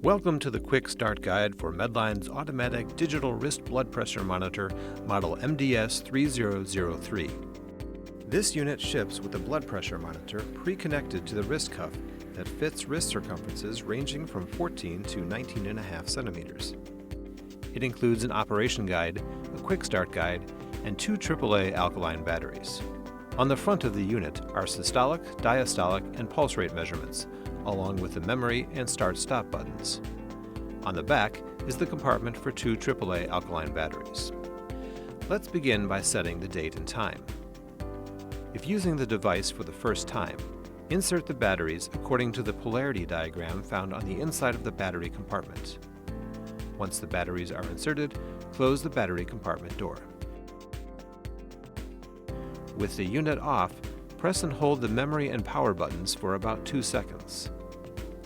Welcome to the Quick Start Guide for Medline's automatic digital wrist blood pressure monitor, model MDS3003. This unit ships with a blood pressure monitor pre-connected to the wrist cuff that fits wrist circumferences ranging from 14 to 19.5 centimeters. It includes an operation guide, a quick start guide, and 2 AAA alkaline batteries. On the front of the unit are systolic, diastolic, and pulse rate measurements, along with the memory and start-stop buttons. On the back is the compartment for 2 AAA alkaline batteries. Let's begin by setting the date and time. If using the device for the first time, insert the batteries according to the polarity diagram found on the inside of the battery compartment. Once the batteries are inserted, close the battery compartment door. With the unit off, press and hold the memory and power buttons for about 2 seconds.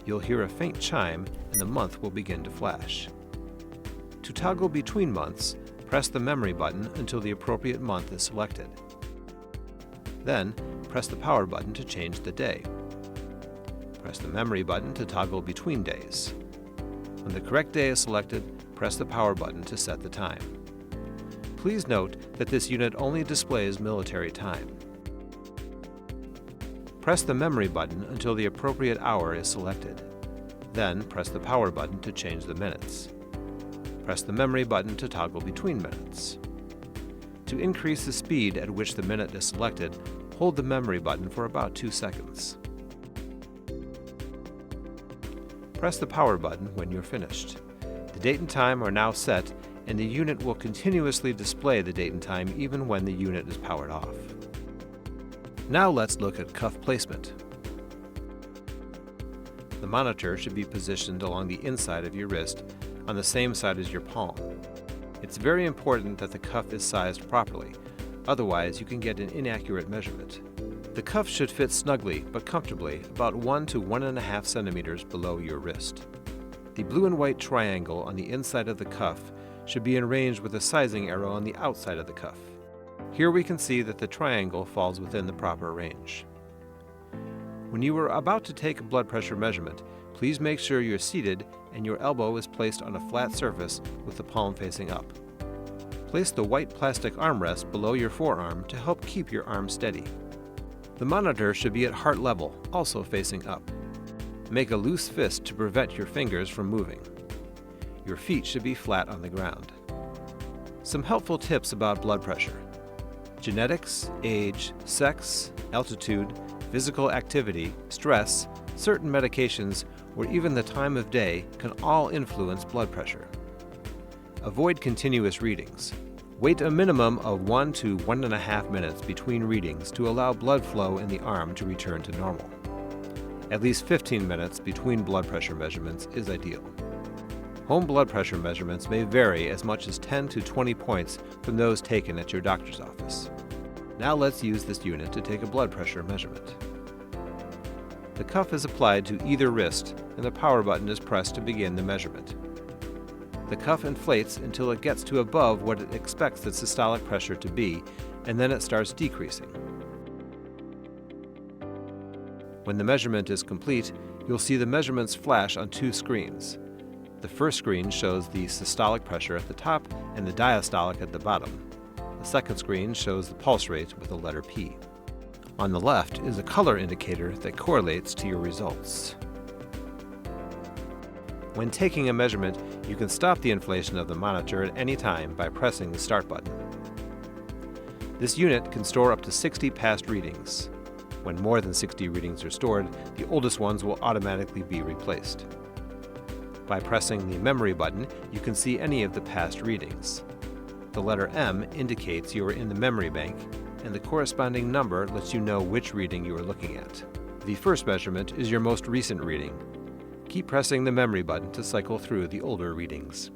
You'll hear a faint chime and the month will begin to flash. To toggle between months, press the memory button until the appropriate month is selected. Then, press the power button to change the day. Press the memory button to toggle between days. When the correct day is selected, press the power button to set the time. Please note that this unit only displays military time. Press the memory button until the appropriate hour is selected. Then press the power button to change the minutes. Press the memory button to toggle between minutes. To increase the speed at which the minute is selected, hold the memory button for about 2 seconds. Press the power button when you're finished. The date and time are now set, and the unit will continuously display the date and time even when the unit is powered off. Now let's look at cuff placement. The monitor should be positioned along the inside of your wrist, on the same side as your palm. It's very important that the cuff is sized properly, otherwise you can get an inaccurate measurement. The cuff should fit snugly but comfortably about 1 to 1.5 centimeters below your wrist. The blue and white triangle on the inside of the cuff should be arranged with a sizing arrow on the outside of the cuff. Here we can see that the triangle falls within the proper range. When you are about to take a blood pressure measurement, please make sure you're seated and your elbow is placed on a flat surface with the palm facing up. Place the white plastic armrest below your forearm to help keep your arm steady. The monitor should be at heart level, also facing up. Make a loose fist to prevent your fingers from moving. Your feet should be flat on the ground. Some helpful tips about blood pressure. Genetics, age, sex, altitude, physical activity, stress, certain medications, or even the time of day can all influence blood pressure. Avoid continuous readings. Wait a minimum of 1 to 1.5 minutes between readings to allow blood flow in the arm to return to normal. At least 15 minutes between blood pressure measurements is ideal. Home blood pressure measurements may vary as much as 10 to 20 points from those taken at your doctor's office. Now let's use this unit to take a blood pressure measurement. The cuff is applied to either wrist and the power button is pressed to begin the measurement. The cuff inflates until it gets to above what it expects the systolic pressure to be, and then it starts decreasing. When the measurement is complete, you'll see the measurements flash on 2 screens. The first screen shows the systolic pressure at the top and the diastolic at the bottom. The second screen shows the pulse rate with the letter P. On the left is a color indicator that correlates to your results. When taking a measurement, you can stop the inflation of the monitor at any time by pressing the start button. This unit can store up to 60 past readings. When more than 60 readings are stored, the oldest ones will automatically be replaced. By pressing the memory button, you can see any of the past readings. The letter M indicates you are in the memory bank, and the corresponding number lets you know which reading you are looking at. The first measurement is your most recent reading. Keep pressing the memory button to cycle through the older readings.